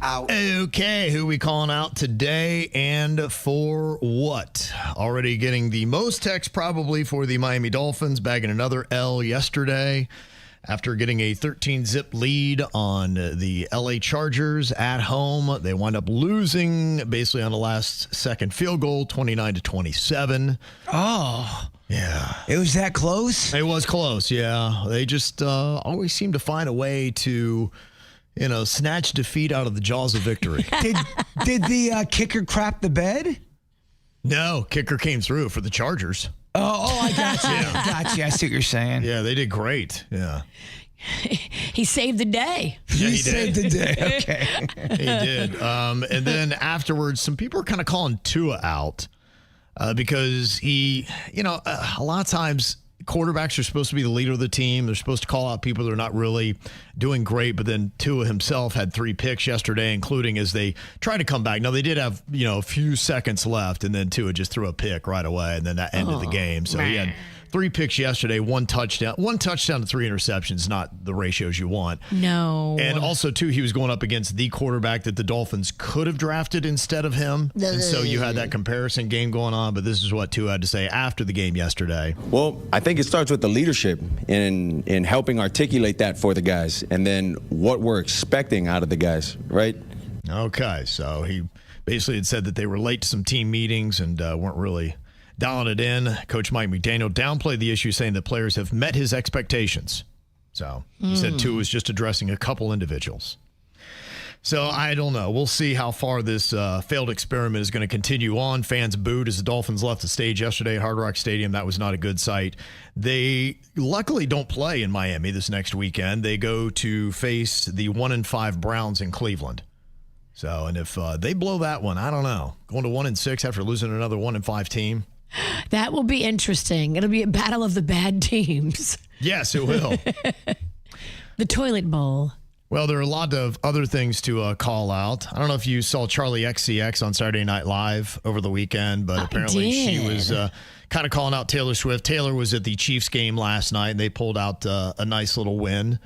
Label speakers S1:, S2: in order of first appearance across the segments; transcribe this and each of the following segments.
S1: out.
S2: Okay, who we calling out today and for what? Already getting the most text probably for the Miami Dolphins, bagging another L yesterday after getting a 13-zip lead on the LA Chargers at home. They wind up losing basically on the last-second field goal, 29-27.
S1: Oh.
S2: Yeah.
S1: It was that close?
S2: It was close, yeah. They just always seem to find a way to, snatch defeat out of the jaws of victory.
S1: Did the kicker crap the bed?
S2: No, kicker came through for the Chargers.
S1: Oh, I got you.
S2: Yeah.
S1: Got you. I see what you're saying.
S2: Yeah, they did great. Yeah.
S3: He saved the day.
S2: Yeah,
S1: he saved the day. Okay.
S2: He did. And then afterwards, some people are kind of calling Tua out because he, a lot of times quarterbacks are supposed to be the leader of the team. They're supposed to call out people that are not really doing great. But then Tua himself had 3 picks yesterday, including as they tried to come back. Now, they did have, a few seconds left, and then Tua just threw a pick right away, and then that ended the game. So he had 3 picks yesterday, 1 touchdown. 1 touchdown to 3 interceptions, not the ratios you want.
S3: No.
S2: And also, too, he was going up against the quarterback that the Dolphins could have drafted instead of him. And so you had that comparison game going on. But this is what Tua had to say after the game yesterday.
S4: Well, I think it starts with the leadership in helping articulate that for the guys, and then what we're expecting out of the guys, right?
S2: Okay, so he basically had said that they were late to some team meetings and weren't really dialing it in. Coach Mike McDaniel downplayed the issue, saying that players have met his expectations. So he said Tua was just addressing a couple individuals. So I don't know. We'll see how far this failed experiment is going to continue on. Fans booed as the Dolphins left the stage yesterday at Hard Rock Stadium. That was not a good sight. They luckily don't play in Miami this next weekend. They go to face the 1-5 Browns in Cleveland. So, and if they blow that one, I don't know. Going to 1-6 after losing another 1-5 team.
S3: That will be interesting. It'll be a battle of the bad teams.
S2: Yes, it will.
S3: The toilet bowl.
S2: Well, there are a lot of other things to call out. I don't know if you saw Charlie XCX on Saturday Night Live over the weekend, but apparently she was kind of calling out Taylor Swift. Taylor was at the Chiefs game last night, and they pulled out a nice little win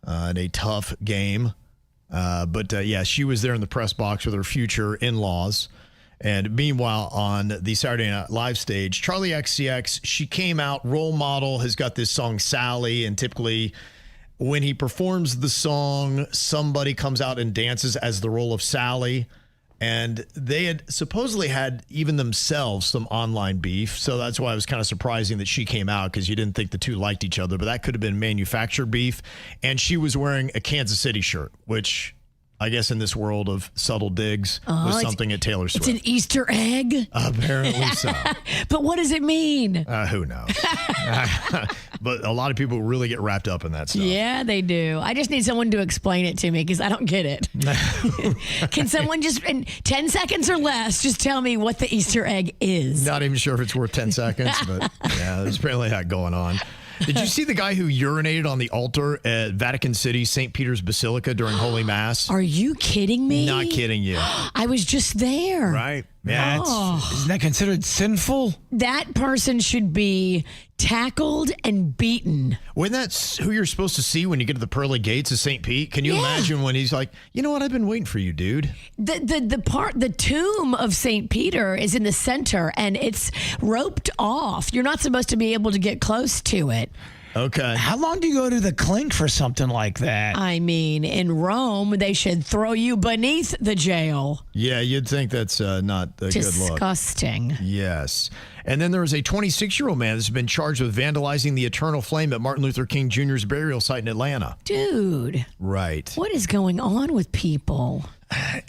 S2: in a tough game. But she was there in the press box with her future in-laws. And meanwhile, on the Saturday Night Live stage, Charlie XCX, she came out, role model, has got this song Sally, and typically when he performs the song, somebody comes out and dances as the role of Sally. And they had supposedly had even themselves some online beef. So that's why it was kind of surprising that she came out, because you didn't think the two liked each other. But that could have been manufactured beef. And she was wearing a Kansas City shirt, which I guess in this world of subtle digs was something at Taylor Swift.
S3: It's an Easter egg?
S2: Apparently so.
S3: But what does it mean?
S2: Who knows? But a lot of people really get wrapped up in that stuff.
S3: Yeah, they do. I just need someone to explain it to me, because I don't get it. Can someone just, in 10 seconds or less, just tell me what the Easter egg is?
S2: Not even sure if it's worth 10 seconds, but yeah, there's apparently that going on. Did you see the guy who urinated on the altar at Vatican City, St. Peter's Basilica during Holy Mass?
S3: Are you kidding me?
S2: Not kidding you.
S3: I was just there.
S2: Right. Yeah.
S1: Isn't that considered sinful?
S3: That person should be tackled and beaten.
S2: When that's who you're supposed to see when you get to the pearly gates of St. Pete, can you imagine when he's like, you know what, I've been waiting for you, dude.
S3: The tomb of St. Peter is in the center, and it's roped off. You're not supposed to be able to get close to it.
S2: Okay.
S1: How long do you go to the clink for something like that?
S3: I mean, in Rome, they should throw you beneath the jail.
S2: Yeah, you'd think that's not a good look.
S3: Disgusting.
S2: Yes. And then there was a 26-year-old man that's been charged with vandalizing the Eternal Flame at Martin Luther King Jr.'s burial site in Atlanta.
S3: Dude.
S2: Right.
S3: What is going on with people?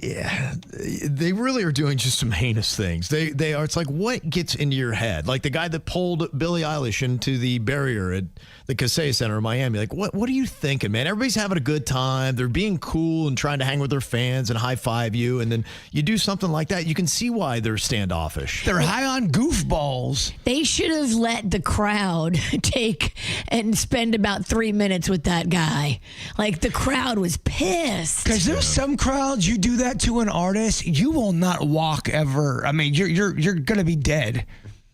S2: Yeah, they really are doing just some heinous things. They are. It's like, what gets into your head? Like the guy that pulled Billie Eilish into the barrier at the Casey Center in Miami. Like, what are you thinking, man? Everybody's having a good time. They're being cool and trying to hang with their fans and high five you. And then you do something like that. You can see why they're standoffish.
S1: They're high on goofballs.
S3: They should have let the crowd take and spend about 3 minutes with that guy. Like, the crowd was pissed.
S1: Because there's some crowds, you do that to an artist, you will not walk ever. I mean, you're gonna be dead.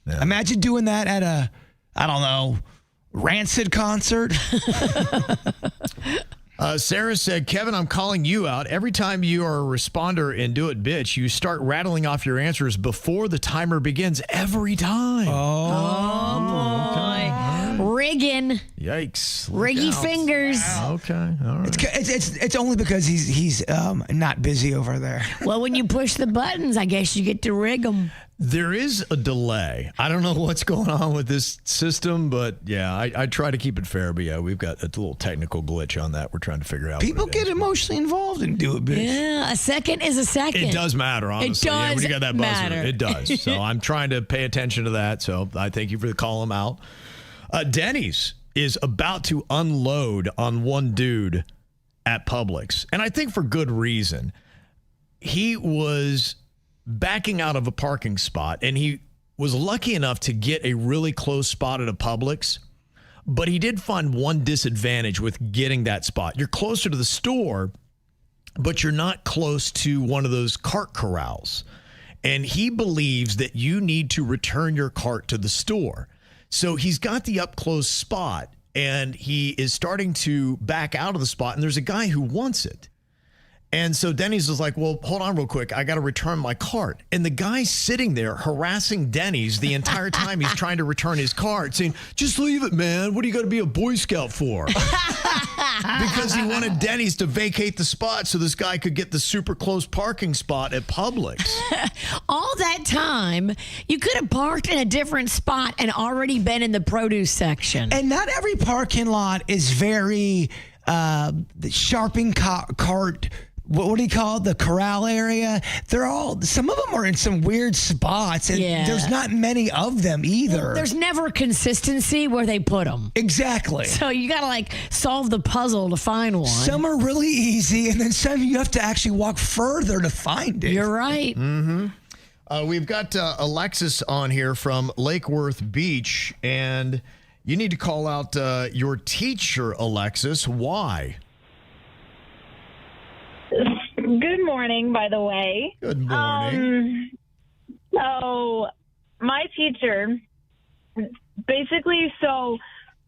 S1: Yeah. Imagine doing that at a, I don't know, Rancid concert.
S2: Sarah said, Kevin, I'm calling you out. Every time you are a responder in Do It Bitch, you start rattling off your answers before the timer begins every time.
S3: Oh, boy. Rigging.
S2: Yikes.
S3: Riggy fingers.
S2: Okay. All right.
S1: It's only because he's not busy over there.
S3: Well, when you push the buttons, I guess you get to rig them.
S2: There is a delay. I don't know what's going on with this system, but yeah, I try to keep it fair. But yeah, we've got a little technical glitch on that. We're trying to figure out.
S1: People get emotionally involved and Do It Bitch.
S3: Yeah, a second is a second.
S2: It does matter, honestly.
S3: It does
S2: when you got that buzzer,
S3: matter.
S2: it does. So I'm trying to pay attention to that. So I thank you for calling them out. Denny's is about to unload on one dude at Publix, and I think for good reason. He was backing out of a parking spot, and he was lucky enough to get a really close spot at a Publix, but he did find one disadvantage with getting that spot. You're closer to the store, but you're not close to one of those cart corrals, and he believes that you need to return your cart to the store. So he's got the up close spot, and he is starting to back out of the spot, and there's a guy who wants it. And so Denny's was like, well, hold on real quick. I got to return my cart. And the guy's sitting there harassing Denny's the entire time he's trying to return his cart, saying, just leave it, man. What do you got to be a Boy Scout for? Because he wanted Denny's to vacate the spot so this guy could get the super close parking spot at Publix.
S3: All that time, you could have parked in a different spot and already been in the produce section.
S1: And not every parking lot is very sharping cart. What do you call it? The corral area? Some of them are in some weird spots, and there's not many of them either.
S3: There's never consistency where they put them.
S1: Exactly.
S3: So you got to solve the puzzle to find one.
S1: Some are really easy, and then some you have to actually walk further to find it.
S3: You're right.
S2: Mm-hmm. We've got Alexis on here from Lake Worth Beach, and you need to call out your teacher, Alexis. Why?
S5: Good morning, by the way.
S2: Good morning.
S5: So my teacher, so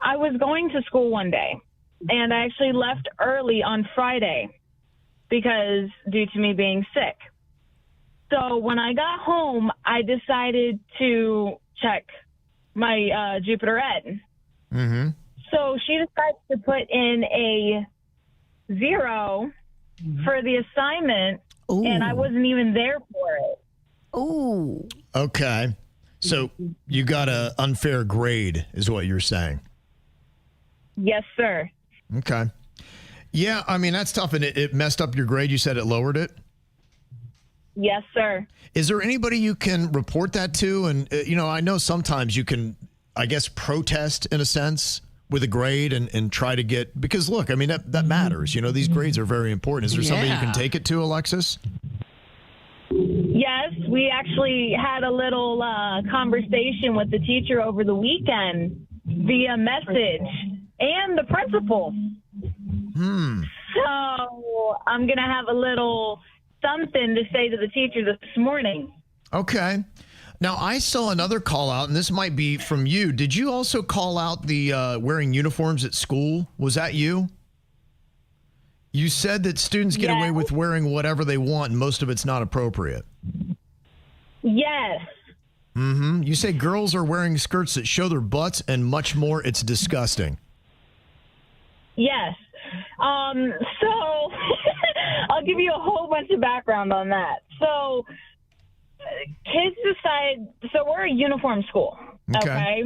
S5: I was going to school one day, and I actually left early on Friday due to me being sick. So when I got home, I decided to check my Jupiter Ed.
S2: Mm-hmm.
S5: So she decided to put in a 0 for the assignment, and I wasn't even there for it.
S3: Ooh.
S2: Okay. So you got an unfair grade is what you're saying.
S5: Yes, sir.
S2: Okay. Yeah, I mean, that's tough, and it messed up your grade. You said it lowered it?
S5: Yes, sir.
S2: Is there anybody you can report that to? And, I know sometimes you can, I guess, protest in a sense with a grade and try to get, because look, I mean, that matters. These grades are very important. Is there somebody you can take it to, Alexis?
S5: Yes, we actually had a little conversation with the teacher over the weekend via message and the principal. So I'm going to have a little something to say to the teacher this morning.
S2: Okay. Now, I saw another call out, and this might be from you. Did you also call out the wearing uniforms at school? Was that you? You said that students get away with wearing whatever they want, and most of it's not appropriate.
S5: Yes.
S2: Mm-hmm. You say girls are wearing skirts that show their butts and much more. It's disgusting.
S5: Yes. So I'll give you a whole bunch of background on that. So kids decide, so we're a uniform school, okay?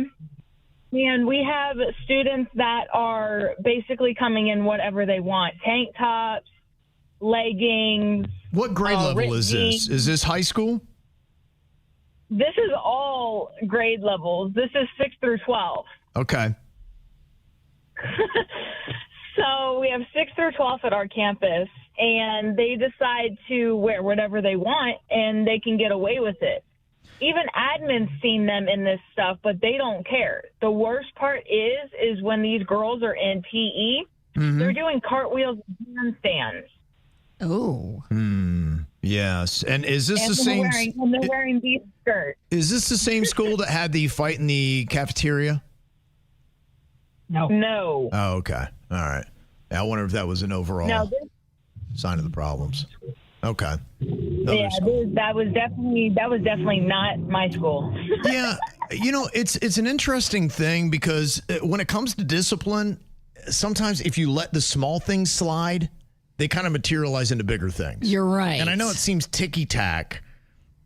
S5: And we have students that are basically coming in whatever they want. Tank tops, leggings.
S2: What grade level is this? Is this high school?
S5: This is all grade levels. This is 6 through 12.
S2: Okay.
S5: So we have 6 through 12 at our campus, and they decide to wear whatever they want, and they can get away with it. Even admin's seen them in this stuff, but they don't care. The worst part is when these girls are in PE, they're doing cartwheels and handstands.
S3: Oh.
S2: Yes. And is this the same?
S5: They're wearing these skirts.
S2: Is this the same school that had the fight in the cafeteria?
S5: No.
S2: Oh, okay. All right. I wonder if that was an overall sign of the problems. Okay.
S5: That was definitely not my school.
S2: Yeah, it's an interesting thing because when it comes to discipline, sometimes if you let the small things slide, they kind of materialize into bigger things.
S3: You're right.
S2: And I know it seems ticky-tack,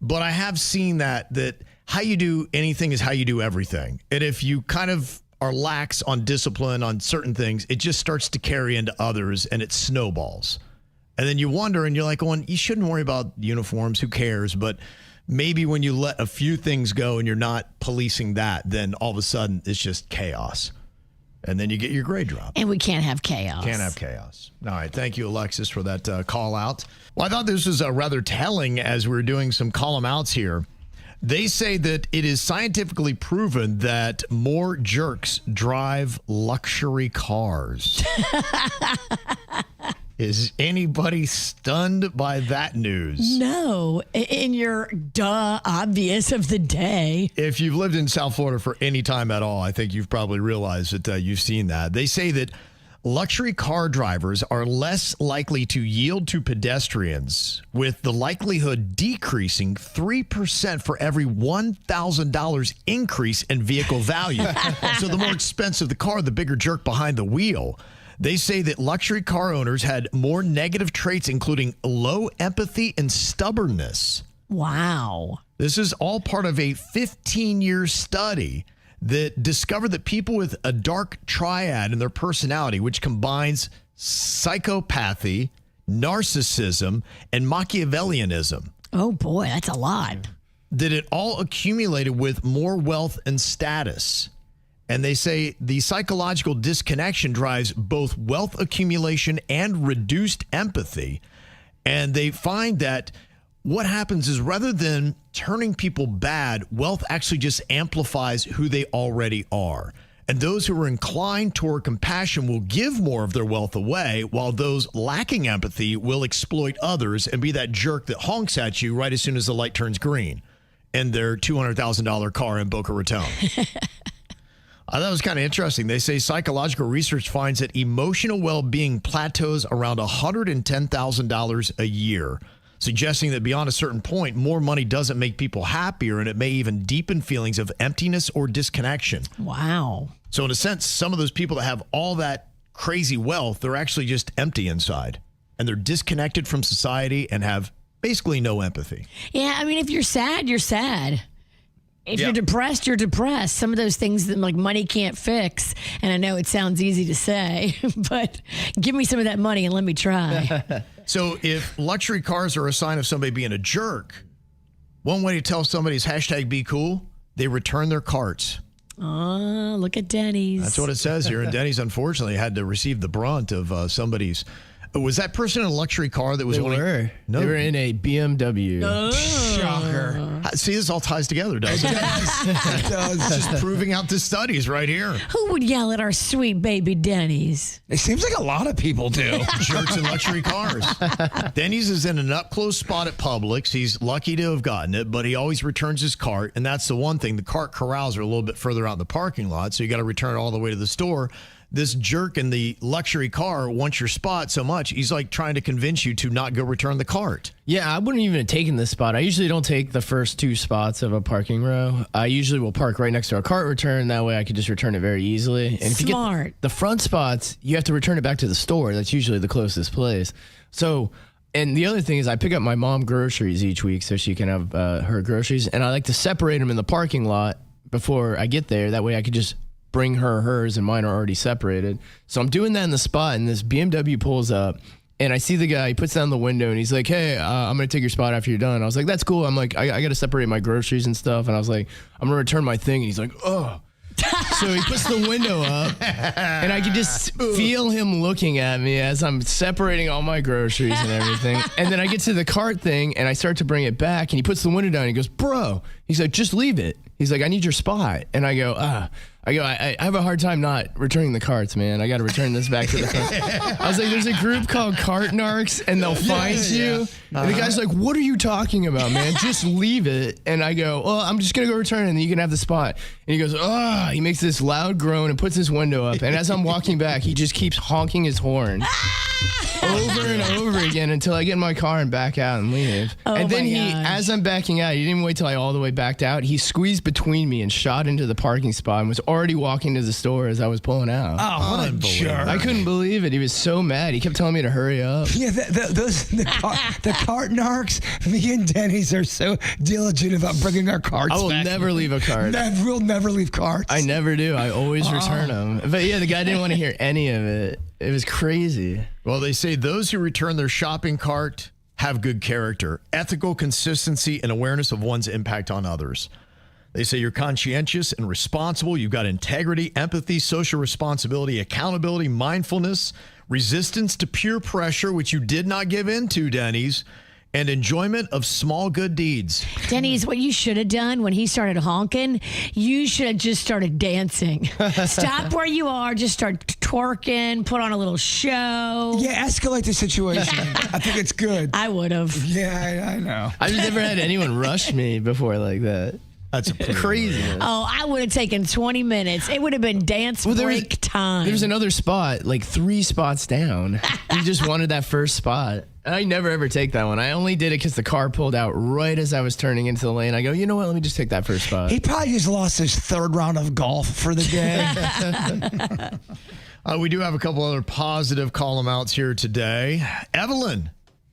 S2: but I have seen that how you do anything is how you do everything. And if you kind of are lax on discipline on certain things, it just starts to carry into others and it snowballs. And then you wonder and you're like, well, you shouldn't worry about uniforms. Who cares? But maybe when you let a few things go and you're not policing that, then all of a sudden it's just chaos. And then you get your grade drop.
S3: And we can't have chaos.
S2: Can't have chaos. All right. Thank you, Alexis, for that call out. Well, I thought this was rather telling as we were doing some column outs here. They say that it is scientifically proven that more jerks drive luxury cars. Is anybody stunned by that news?
S3: No, in your obvious of the day.
S2: If you've lived in South Florida for any time at all, I think you've probably realized that you've seen that. They say that luxury car drivers are less likely to yield to pedestrians, with the likelihood decreasing 3% for every $1,000 increase in vehicle value. So the more expensive the car, the bigger jerk behind the wheel. They say that luxury car owners had more negative traits, including low empathy and stubbornness.
S3: Wow.
S2: This is all part of a 15-year study that discovered that people with a dark triad in their personality, which combines psychopathy, narcissism, and Machiavellianism.
S3: Oh, boy, that's a lot.
S2: That it all accumulated with more wealth and status. And they say the psychological disconnection drives both wealth accumulation and reduced empathy. And they find that what happens is rather than turning people bad, wealth actually just amplifies who they already are. And those who are inclined toward compassion will give more of their wealth away, while those lacking empathy will exploit others and be that jerk that honks at you right as soon as the light turns green in their $200,000 car in Boca Raton. I thought it was kind of interesting. They say psychological research finds that emotional well-being plateaus around $110,000 a year, suggesting that beyond a certain point, more money doesn't make people happier, and it may even deepen feelings of emptiness or disconnection.
S3: Wow.
S2: So in a sense, some of those people that have all that crazy wealth, they're actually just empty inside, and they're disconnected from society and have basically no empathy.
S3: Yeah, I mean, if you're sad, you're sad. If you're depressed, you're depressed. Some of those things that like money can't fix. And I know it sounds easy to say, but give me some of that money and let me try.
S2: So if luxury cars are a sign of somebody being a jerk, one way to tell somebody's #BeCool, they return their carts.
S3: Oh, look at Denny's.
S2: That's what it says here. And Denny's, unfortunately, had to receive the brunt of somebody's. Was that person in a luxury car that was
S6: They were in a BMW.
S1: Shocker.
S2: See, this all ties together, doesn't it? It does. Just proving out the studies right here.
S3: Who would yell at our sweet baby Denny's?
S1: It seems like a lot of people do.
S2: Jerks in luxury cars. Denny's is in an up-close spot at Publix. He's lucky to have gotten it, but he always returns his cart, and that's the one thing. The cart corrals are a little bit further out in the parking lot, so you got to return it all the way to the store. This jerk in the luxury car wants your spot so much, he's like trying to convince you to not go return the cart.
S6: Yeah, I wouldn't even have taken this spot. I usually don't take the first two spots of a parking row. I usually will park right next to a cart return. That way I could just return it very easily. And if you get the front spots, you have to return it back to the store. That's usually the closest place. So, and the other thing is I pick up my mom groceries each week so she can have her groceries. And I like to separate them in the parking lot before I get there. That way I could just bring her hers and mine are already separated. So I'm doing that in the spot, and this BMW pulls up, and I see the guy. He puts down the window, and he's like, hey, I'm going to take your spot after you're done. I was like, that's cool. I'm like, I got to separate my groceries and stuff. And I was like, I'm going to return my thing. And he's like, oh. So he puts the window up, and I could just feel him looking at me as I'm separating all my groceries and everything. And then I get to the cart thing, and I start to bring it back, and he puts the window down. And he goes, bro. He's like, just leave it. He's like, I need your spot. And I go, I I go, I have a hard time not returning the carts, man. I got to return this back to the cart. I was like, there's a group called Cart Narcs, and they'll find you. And the guy's like, what are you talking about, man? Just leave it. And I go, well, I'm just going to go return it, and then you can have the spot. And he goes, oh, he makes this loud groan and puts his window up. And as I'm walking back, he just keeps honking his horn over and over again until I get in my car and back out and leave.
S3: Oh,
S6: and then
S3: gosh.
S6: as I'm backing out, he didn't wait till I all the way backed out. He squeezed between me and shot into the parking spot and was already walking to the store as I was pulling out.
S1: Oh, what a jerk.
S6: I couldn't believe it. He was so mad. He kept telling me to hurry up.
S1: Yeah, the cart narcs, me and Denny's are so diligent about bringing our carts
S6: I will
S1: back.
S6: never leave a cart.
S1: We'll never leave carts.
S6: I never do. I always return them. But yeah, the guy didn't want to hear any of it. It was crazy.
S2: Well, they say those who return their shopping cart have good character, ethical consistency, and awareness of one's impact on others. They say you're conscientious and responsible. You've got integrity, empathy, social responsibility, accountability, mindfulness, resistance to peer pressure, which you did not give in to, Denny's, and enjoyment of small good deeds.
S3: Denny's, what you should have done when he started honking, you should have just started dancing. Stop where you are, just start twerking, put on a little show.
S1: Yeah, escalate the situation. I think it's good.
S3: I would have.
S1: Yeah, I know.
S6: I've never had anyone rush me before like that.
S2: That's
S6: Crazy.
S3: Oh, I would have taken 20 minutes. It would have been dance break time.
S6: There's another spot, like 3 spots down. He just wanted that first spot. And I never ever take that one. I only did it because the car pulled out right as I was turning into the lane. I go, you know what? Let me just take that first spot.
S1: He probably just lost his 3rd round of golf for the day.
S2: We do have a couple other positive call-em outs here today. Evelyn,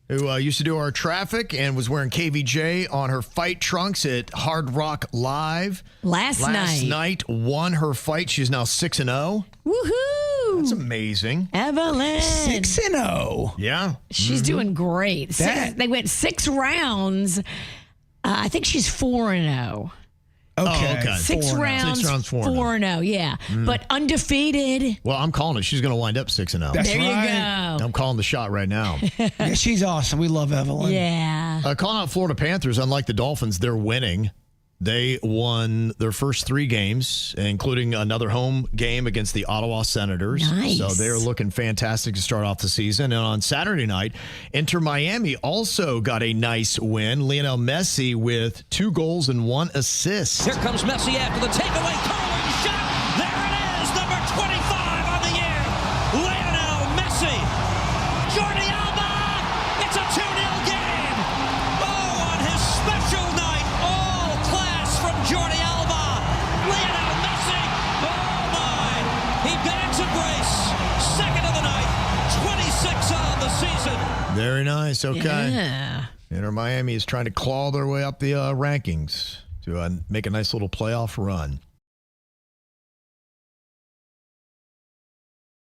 S2: who used to do our traffic and was wearing KVJ on her fight trunks at Hard Rock Live.
S3: Last
S2: night won her fight. She's now 6-0.
S3: Woohoo!
S2: That's amazing.
S3: Evelyn.
S1: 6-0.
S2: Yeah.
S3: She's doing great. They went 6 rounds. I think she's 4-0.
S1: Okay.
S3: 6 rounds, 4-0, yeah. But undefeated.
S2: Well, I'm calling it. She's going to wind up 6-0.
S1: That's
S3: there
S1: right.
S3: you go.
S2: I'm calling the shot right now.
S1: Yeah, she's awesome. We love Evelyn.
S3: Yeah.
S2: Calling out Florida Panthers, unlike the Dolphins, they're winning. They won their first 3 games, including another home game against the Ottawa Senators.
S3: Nice.
S2: So they're looking fantastic to start off the season. And on Saturday night, Inter Miami also got a nice win. Lionel Messi with 2 goals and 1 assist.
S7: Here comes Messi after the takeaway. Curling shot. There it is. Number 25 on the year. Lionel Messi. Jordi Alba. It's a 2-0 game. Oh, on his special night. All class from Jordi Alba. Lionel Messi. Oh, my. He bags a brace. Second of the night. 26 on the season.
S2: Very nice. Okay.
S3: Yeah.
S2: Inter Miami is trying to claw their way up the rankings to make a nice little playoff run.